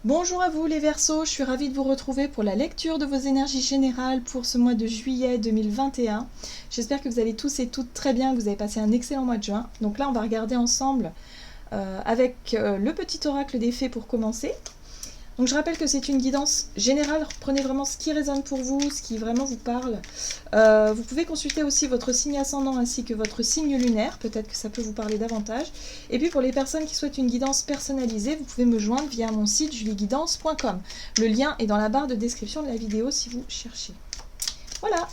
Bonjour à vous les Verseaux, je suis ravie de vous retrouver pour la lecture de vos énergies générales pour ce mois de juillet 2021. J'espère que vous allez tous et toutes très bien, que vous avez passé un excellent mois de juin. Donc là on va regarder ensemble avec le petit oracle des fées pour commencer. Donc je rappelle que c'est une guidance générale, prenez vraiment ce qui résonne pour vous, ce qui vraiment vous parle. Vous pouvez consulter aussi votre signe ascendant ainsi que votre signe lunaire, peut-être que ça peut vous parler davantage. Et puis pour les personnes qui souhaitent une guidance personnalisée, vous pouvez me joindre via mon site julieguidance.com. Le lien est dans la barre de description de la vidéo si vous cherchez. Voilà.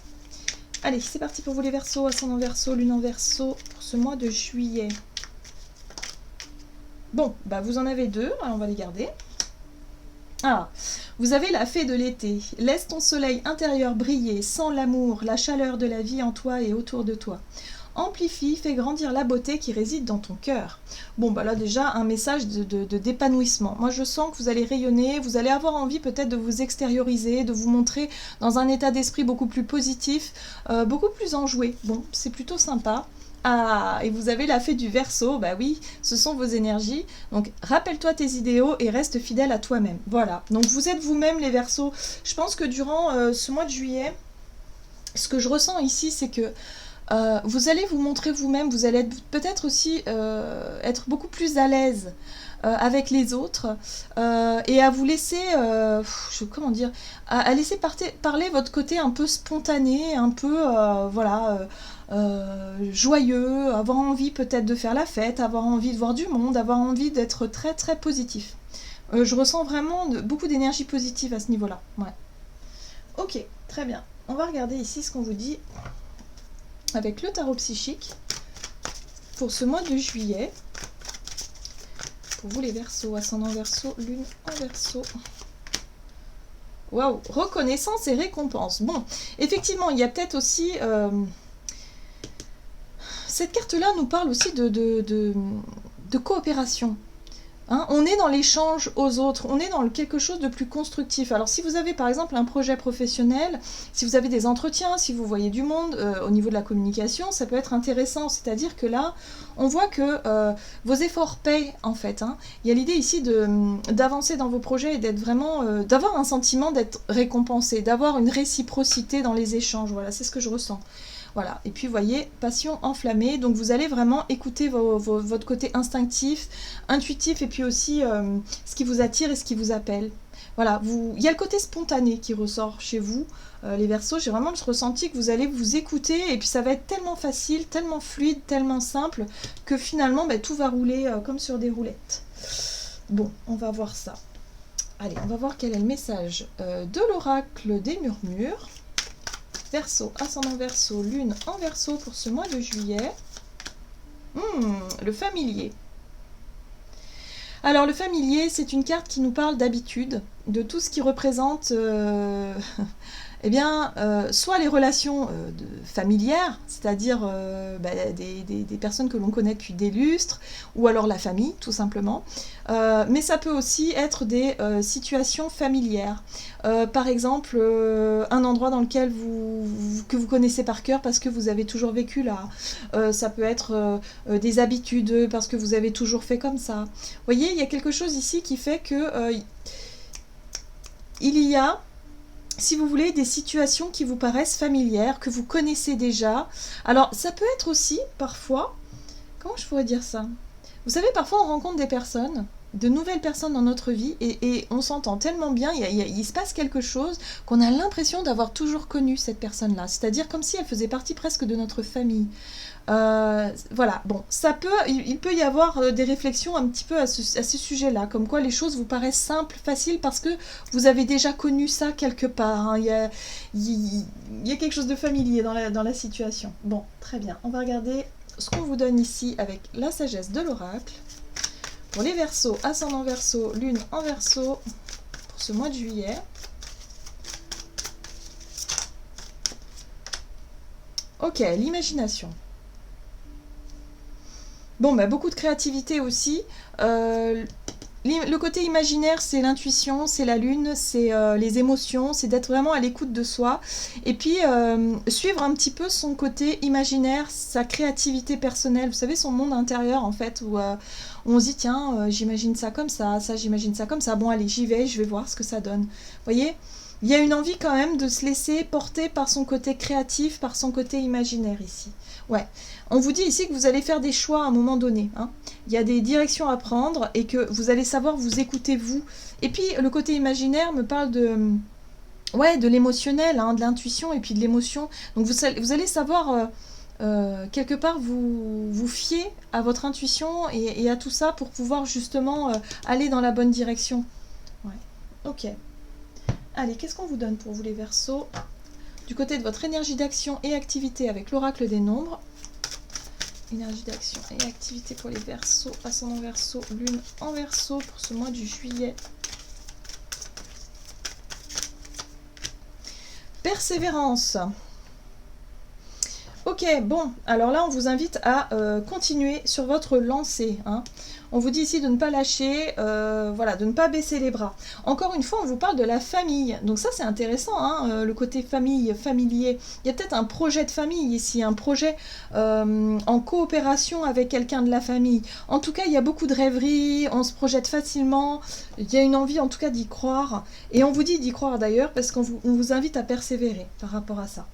Allez, c'est parti pour vous les Verseaux, ascendant Verseau, lune en Verseau, pour ce mois de juillet. Bon, bah vous en avez deux, alors on va les garder. Ah, vous avez la fée de l'été. Laisse ton soleil intérieur briller, sens l'amour, la chaleur de la vie en toi et autour de toi. Amplifie, fais grandir la beauté qui réside dans ton cœur. Bon, bah là déjà, un message d'épanouissement. Moi, je sens que vous allez rayonner, vous allez avoir envie peut-être de vous extérioriser, de vous montrer dans un état d'esprit beaucoup plus positif, beaucoup plus enjoué. Bon, c'est plutôt sympa. Ah, et vous avez la fée du Verseau, bah oui, ce sont vos énergies. Donc, rappelle-toi tes idéaux et reste fidèle à toi-même. Voilà, donc vous êtes vous-même les Verseaux. Je pense que durant ce mois de juillet, ce que je ressens ici, c'est que vous allez vous montrer vous-même, vous allez peut-être aussi être beaucoup plus à l'aise avec les autres et à vous laisser, comment dire, à laisser parler votre côté un peu spontané, un peu, joyeux, avoir envie peut-être de faire la fête, avoir envie de voir du monde, avoir envie d'être très très positif. Je ressens vraiment beaucoup d'énergie positive à ce niveau-là. Ouais. Ok, très bien. On va regarder ici ce qu'on vous dit avec le tarot psychique pour ce mois de juillet. Pour vous les Verseaux, ascendant Verseau, lune en Verseau. Waouh, reconnaissance et récompense. Bon, effectivement, il y a peut-être aussi... cette carte-là nous parle aussi de coopération. Hein, on est dans l'échange aux autres, on est dans quelque chose de plus constructif. Alors si vous avez par exemple un projet professionnel, si vous avez des entretiens, si vous voyez du monde au niveau de la communication, ça peut être intéressant. C'est-à-dire que là, on voit que vos efforts payent en fait. Hein. Il y a l'idée ici d'avancer dans vos projets et d'être vraiment, d'avoir un sentiment d'être récompensé, d'avoir une réciprocité dans les échanges. Voilà, c'est ce que je ressens. Voilà, et puis vous voyez, passion enflammée, donc vous allez vraiment écouter votre côté instinctif, intuitif, et puis aussi ce qui vous attire et ce qui vous appelle. Voilà, il y a le côté spontané qui ressort chez vous, les Verseaux, j'ai vraiment ressenti que vous allez vous écouter, et puis ça va être tellement facile, tellement fluide, tellement simple, que finalement tout va rouler comme sur des roulettes. Bon, on va voir ça. Allez, on va voir quel est le message de l'oracle des murmures. Verseau, ascendant Verseau, lune en Verseau pour ce mois de juillet. Le familier. Alors le familier, c'est une carte qui nous parle d'habitude, de tout ce qui représente soit les relations familières, c'est-à-dire des personnes que l'on connaît depuis des lustres, ou alors la famille, tout simplement. Mais ça peut aussi être des situations familières. Par exemple, un endroit dans lequel que vous connaissez par cœur parce que vous avez toujours vécu là. Ça peut être des habitudes parce que vous avez toujours fait comme ça. Vous voyez, il y a quelque chose ici qui fait que il y a, si vous voulez, des situations qui vous paraissent familières, que vous connaissez déjà. Alors, ça peut être aussi, parfois, comment je pourrais dire ça ? Vous savez, parfois, on rencontre des personnes, de nouvelles personnes dans notre vie, et on s'entend tellement bien, il se passe quelque chose, qu'on a l'impression d'avoir toujours connu cette personne-là. C'est-à-dire comme si elle faisait partie presque de notre famille. Voilà, bon, il peut y avoir des réflexions un petit peu à ce sujet-là, comme quoi les choses vous paraissent simples, faciles, parce que vous avez déjà connu ça quelque part. Hein. Il y a quelque chose de familier dans la situation. Bon, très bien, on va regarder ce qu'on vous donne ici avec la sagesse de l'oracle. Pour les Verseaux, ascendant Verseau, lune en Verseau, pour ce mois de juillet. Ok, l'imagination. Bon, beaucoup de créativité aussi. Le côté imaginaire, c'est l'intuition, c'est la lune, c'est les émotions, c'est d'être vraiment à l'écoute de soi. Et puis, suivre un petit peu son côté imaginaire, sa créativité personnelle, vous savez, son monde intérieur, en fait, où on se dit, tiens, j'imagine ça comme ça j'imagine ça comme ça. Bon, allez, j'y vais, je vais voir ce que ça donne. Vous voyez, il y a une envie quand même de se laisser porter par son côté créatif, par son côté imaginaire ici. Ouais. On vous dit ici que vous allez faire des choix à un moment donné. Hein. Il y a des directions à prendre et que vous allez savoir vous écouter vous. Et puis le côté imaginaire me parle de, ouais, de l'émotionnel, hein, de l'intuition et puis de l'émotion. Donc vous allez savoir quelque part vous fier à votre intuition et à tout ça pour pouvoir justement aller dans la bonne direction. Ouais. Ok. Allez, qu'est-ce qu'on vous donne pour vous les Verseaux? Du côté de votre énergie d'action et activité avec l'oracle des nombres. Énergie d'action et activité pour les Verseaux, ascendant Verseau, lune en Verseau pour ce mois du juillet. Persévérance. Ok, bon, alors là on vous invite à continuer sur votre lancée. Hein. On vous dit ici de ne pas lâcher, voilà, de ne pas baisser les bras. Encore une fois, on vous parle de la famille. Donc ça c'est intéressant, hein, le côté famille, familier. Il y a peut-être un projet de famille ici, un projet en coopération avec quelqu'un de la famille. En tout cas, il y a beaucoup de rêveries, on se projette facilement. Il y a une envie en tout cas d'y croire. Et on vous dit d'y croire d'ailleurs parce qu'on vous invite à persévérer par rapport à ça.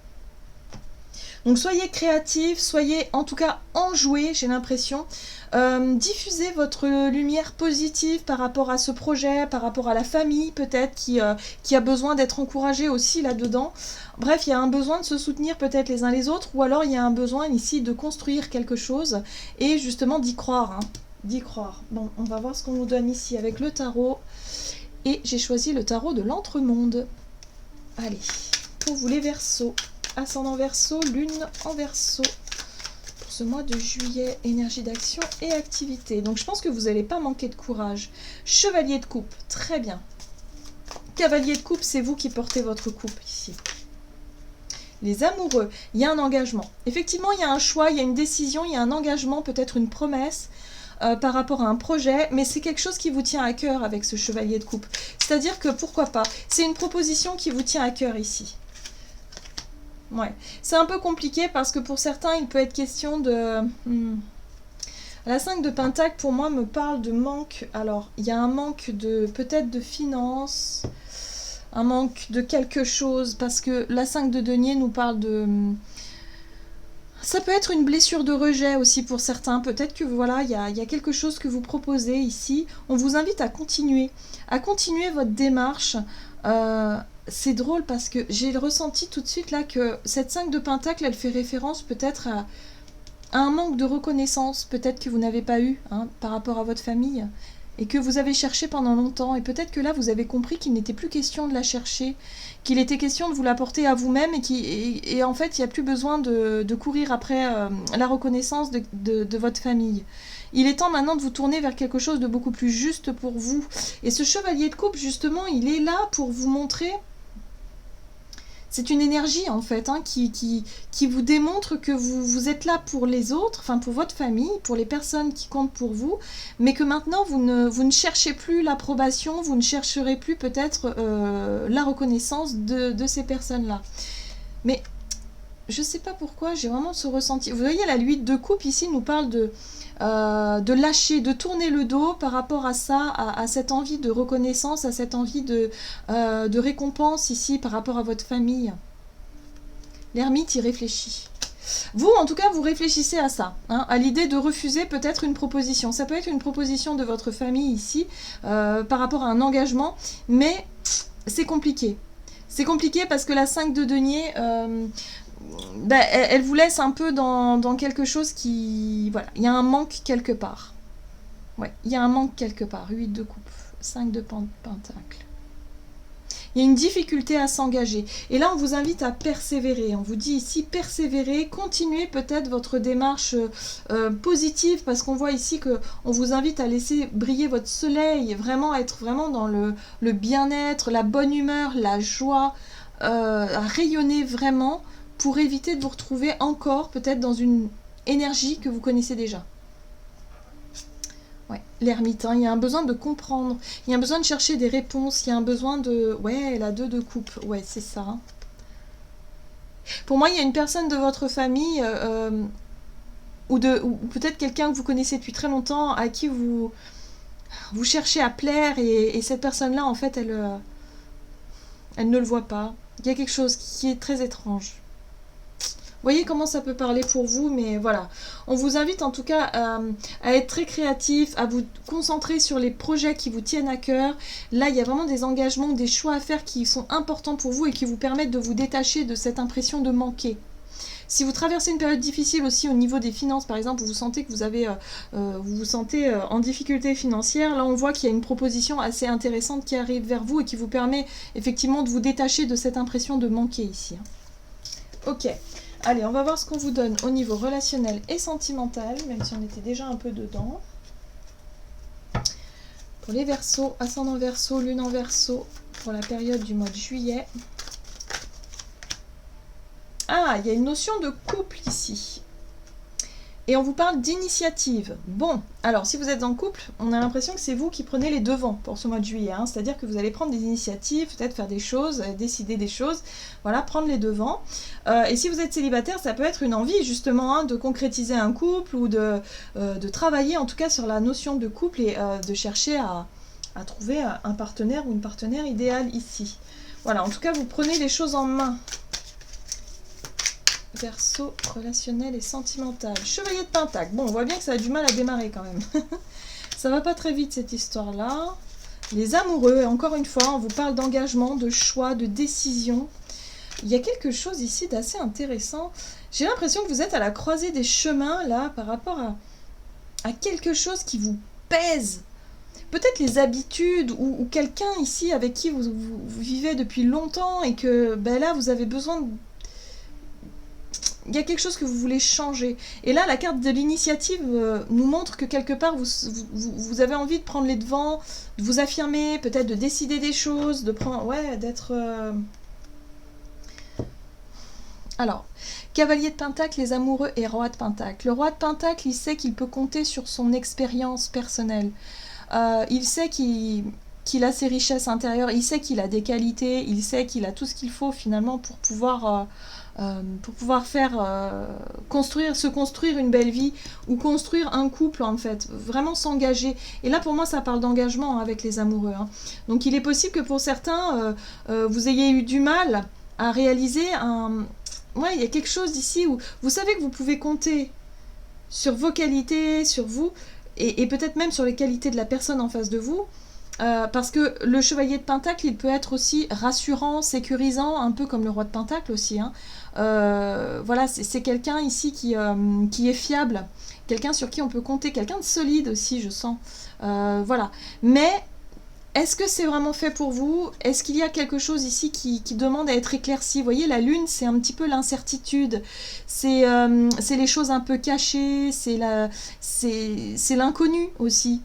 Donc soyez créatifs, soyez en tout cas enjoués, j'ai l'impression. Diffusez votre lumière positive par rapport à ce projet, par rapport à la famille peut-être qui a besoin d'être encouragée aussi là-dedans. Bref, il y a un besoin de se soutenir peut-être les uns les autres ou alors il y a un besoin ici de construire quelque chose et justement d'y croire. Hein, d'y croire. Bon, on va voir ce qu'on nous donne ici avec le tarot. Et j'ai choisi le tarot de l'entremonde. Allez, pour vous les Verseaux. Ascendant Verseau, lune en Verseau pour ce mois de juillet, énergie d'action et activité. Donc je pense que vous n'allez pas manquer de courage. Chevalier de coupe, très bien. Cavalier de coupe, c'est vous qui portez votre coupe ici. Les amoureux, il y a un engagement. Effectivement, il y a un choix, il y a une décision, il y a un engagement, peut-être une promesse par rapport à un projet, mais c'est quelque chose qui vous tient à cœur avec ce chevalier de coupe. C'est-à-dire que, pourquoi pas, c'est une proposition qui vous tient à cœur ici. Ouais, c'est un peu compliqué parce que pour certains, il peut être question de... La 5 de Pentacle, pour moi, me parle de manque. Alors, il y a un manque de peut-être de finances, un manque de quelque chose, parce que la 5 de Denier nous parle de... Ça peut être une blessure de rejet aussi pour certains. Peut-être que voilà, il y a quelque chose que vous proposez ici. On vous invite à continuer votre démarche. C'est drôle parce que j'ai ressenti tout de suite là que cette 5 de Pentacle, elle fait référence peut-être à un manque de reconnaissance, peut-être que vous n'avez pas eu hein, par rapport à votre famille et que vous avez cherché pendant longtemps. Et peut-être que là, vous avez compris qu'il n'était plus question de la chercher, qu'il était question de vous l'apporter à vous-même et en fait, il n'y a plus besoin de courir après la reconnaissance de votre famille. Il est temps maintenant de vous tourner vers quelque chose de beaucoup plus juste pour vous. Et ce chevalier de coupe, justement, il est là pour vous montrer... C'est une énergie en fait hein, qui vous démontre que vous êtes là pour les autres, enfin pour votre famille, pour les personnes qui comptent pour vous, mais que maintenant vous ne cherchez plus l'approbation, vous ne chercherez plus peut-être la reconnaissance de ces personnes-là. Mais je ne sais pas pourquoi, j'ai vraiment ce ressenti. Vous voyez, la 8 de coupe ici nous parle de lâcher, de tourner le dos par rapport à ça, à cette envie de reconnaissance, à cette envie de récompense ici par rapport à votre famille. L'ermite y réfléchit. Vous, en tout cas, vous réfléchissez à ça, hein, à l'idée de refuser peut-être une proposition. Ça peut être une proposition de votre famille ici, par rapport à un engagement, mais c'est compliqué. C'est compliqué parce que la 5 de denier... elle vous laisse un peu dans quelque chose qui... Voilà, il y a un manque quelque part. Ouais, il y a un manque quelque part. 8 de coupe, 5 de pentacle. Il y a une difficulté à s'engager. Et là, on vous invite à persévérer. On vous dit ici, persévérer, continuez peut-être votre démarche positive, parce qu'on voit ici qu'on vous invite à laisser briller votre soleil, vraiment être vraiment dans le bien-être, la bonne humeur, la joie, à rayonner vraiment, pour éviter de vous retrouver encore peut-être dans une énergie que vous connaissez déjà. Ouais, l'ermite, hein, il y a un besoin de comprendre, il y a un besoin de chercher des réponses, il y a un besoin de... Ouais, la 2 de coupe, ouais, c'est ça. Pour moi, il y a une personne de votre famille, ou peut-être quelqu'un que vous connaissez depuis très longtemps, à qui vous cherchez à plaire, et cette personne-là, en fait, elle ne le voit pas. Il y a quelque chose qui est très étrange. Vous voyez comment ça peut parler pour vous, mais voilà. On vous invite en tout cas à être très créatif, à vous concentrer sur les projets qui vous tiennent à cœur. Là, il y a vraiment des engagements, des choix à faire qui sont importants pour vous et qui vous permettent de vous détacher de cette impression de manquer. Si vous traversez une période difficile aussi au niveau des finances, par exemple, vous sentez que vous vous sentez en difficulté financière, là on voit qu'il y a une proposition assez intéressante qui arrive vers vous et qui vous permet effectivement de vous détacher de cette impression de manquer ici. Ok. Allez, on va voir ce qu'on vous donne au niveau relationnel et sentimental, même si on était déjà un peu dedans. Pour les Verseaux, ascendant Verseau, lune en Verseau, pour la période du mois de juillet. Ah, il y a une notion de couple ici. Et on vous parle d'initiative. Bon, alors si vous êtes en couple, on a l'impression que c'est vous qui prenez les devants pour ce mois de juillet. Hein. C'est-à-dire que vous allez prendre des initiatives, peut-être faire des choses, décider des choses, voilà, prendre les devants. Et si vous êtes célibataire, ça peut être une envie justement de concrétiser un couple ou de travailler en tout cas sur la notion de couple et de chercher à trouver un partenaire ou une partenaire idéale ici. Voilà, en tout cas, vous prenez les choses en main. Verseau, relationnel et sentimental. Chevalier de Pentacle. Bon, on voit bien que ça a du mal à démarrer quand même. Ça va pas très vite cette histoire-là. Les amoureux, et encore une fois, on vous parle d'engagement, de choix, de décision. Il y a quelque chose ici d'assez intéressant. J'ai l'impression que vous êtes à la croisée des chemins, là, par rapport à quelque chose qui vous pèse. Peut-être les habitudes ou quelqu'un ici avec qui vous vivez depuis longtemps et que ben là, vous avez besoin de... Il y a quelque chose que vous voulez changer. Et là, la carte de l'initiative nous montre que quelque part, vous avez envie de prendre les devants, de vous affirmer, peut-être de décider des choses, de prendre... Ouais, d'être... Alors, cavalier de Pentacle, les amoureux et roi de Pentacle. Le roi de Pentacle, il sait qu'il peut compter sur son expérience personnelle. Il sait qu'il a ses richesses intérieures, il sait qu'il a des qualités, il sait qu'il a tout ce qu'il faut finalement pour pouvoir faire se construire une belle vie ou construire un couple en fait, vraiment s'engager. Et là pour moi ça parle d'engagement avec les amoureux. Hein. Donc il est possible que pour certains vous ayez eu du mal à réaliser un... Ouais, il y a quelque chose ici où vous savez que vous pouvez compter sur vos qualités, sur vous, et peut-être même sur les qualités de la personne en face de vous. Parce que le chevalier de Pentacle, il peut être aussi rassurant, sécurisant, un peu comme le roi de Pentacle aussi. Hein. Voilà, c'est quelqu'un ici qui est fiable, quelqu'un sur qui on peut compter, quelqu'un de solide aussi, je sens. Voilà. Mais est-ce que c'est vraiment fait pour vous? Est-ce qu'il y a quelque chose ici qui demande à être éclairci? Vous voyez, la lune, c'est un petit peu l'incertitude. C'est les choses un peu cachées, c'est l'inconnu aussi.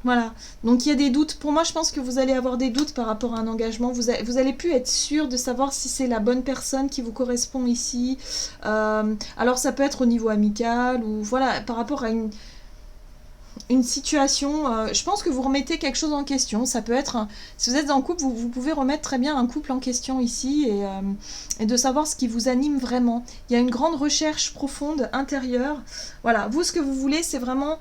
Voilà, donc il y a des doutes. Pour moi, je pense que vous allez avoir des doutes par rapport à un engagement. Vous allez plus être sûr de savoir si c'est la bonne personne qui vous correspond ici. Alors ça peut être au niveau amical ou voilà, par rapport à une situation. Je pense que vous remettez quelque chose en question. Ça peut être, si vous êtes en couple, vous pouvez remettre très bien un couple en question ici et de savoir ce qui vous anime vraiment. Il y a une grande recherche profonde intérieure. Voilà, vous, ce que vous voulez, c'est vraiment...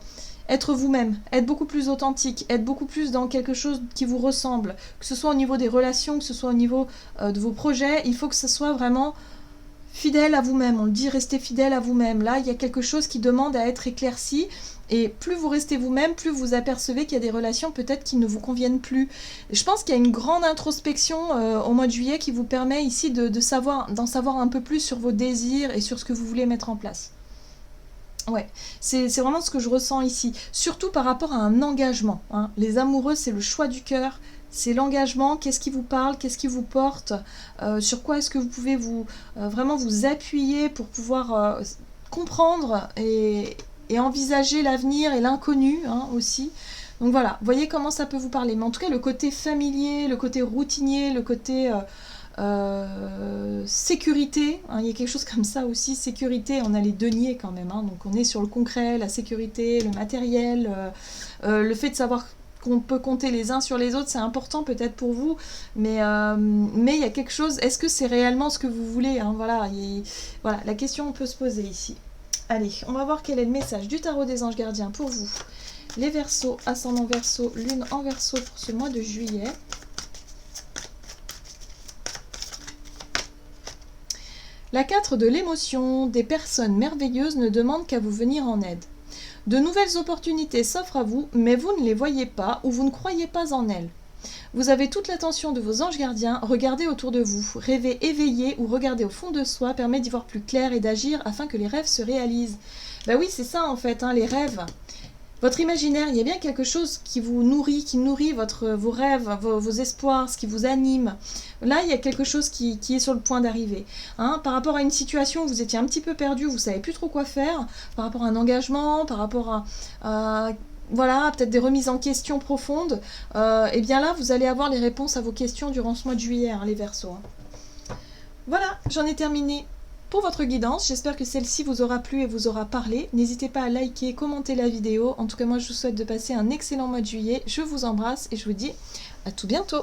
être vous-même, être beaucoup plus authentique, être beaucoup plus dans quelque chose qui vous ressemble, que ce soit au niveau des relations, que ce soit au niveau de vos projets, il faut que ce soit vraiment fidèle à vous-même. On le dit, restez fidèle à vous-même. Là, il y a quelque chose qui demande à être éclairci, et plus vous restez vous-même, plus vous apercevez qu'il y a des relations peut-être qui ne vous conviennent plus. Et je pense qu'il y a une grande introspection au mois de juillet qui vous permet ici d'en savoir un peu plus sur vos désirs et sur ce que vous voulez mettre en place. Ouais, c'est vraiment ce que je ressens ici, surtout par rapport à un engagement. Hein. Les amoureux, c'est le choix du cœur, c'est l'engagement, qu'est-ce qui vous parle, qu'est-ce qui vous porte, sur quoi est-ce que vous pouvez vraiment vous appuyer pour pouvoir comprendre et envisager l'avenir et l'inconnu hein, aussi. Donc voilà, voyez comment ça peut vous parler. Mais en tout cas, le côté familier, le côté routinier, le côté... sécurité, hein, il y a quelque chose comme ça aussi, sécurité, on a les deniers quand même, hein, donc on est sur le concret, la sécurité, le matériel, le fait de savoir qu'on peut compter les uns sur les autres, c'est important peut-être pour vous, mais il y a quelque chose, est-ce que c'est réellement ce que vous voulez, hein, voilà, voilà, la question peut se poser ici. Allez, on va voir quel est le message du tarot des anges gardiens pour vous. Les Verseaux, ascendant Verseau, lune en Verseau pour ce mois de juillet. La 4 de l'émotion, des personnes merveilleuses ne demandent qu'à vous venir en aide. De nouvelles opportunités s'offrent à vous, mais vous ne les voyez pas ou vous ne croyez pas en elles. Vous avez toute l'attention de vos anges gardiens, regardez autour de vous. Rêver éveillé ou regarder au fond de soi permet d'y voir plus clair et d'agir afin que les rêves se réalisent. Ben oui, c'est ça en fait, hein, les rêves. Votre imaginaire, il y a bien quelque chose qui vous nourrit, qui nourrit vos rêves, vos espoirs, ce qui vous anime. Là, il y a quelque chose qui est sur le point d'arriver. Hein, par rapport à une situation où vous étiez un petit peu perdu, vous ne savez plus trop quoi faire, par rapport à un engagement, par rapport à voilà, peut-être des remises en question profondes, et bien là, vous allez avoir les réponses à vos questions durant ce mois de juillet, hein, les Verseaux. Hein. Voilà, j'en ai terminé pour votre guidance. J'espère que celle-ci vous aura plu et vous aura parlé. N'hésitez pas à liker, commenter la vidéo. En tout cas, moi, je vous souhaite de passer un excellent mois de juillet. Je vous embrasse et je vous dis à tout bientôt.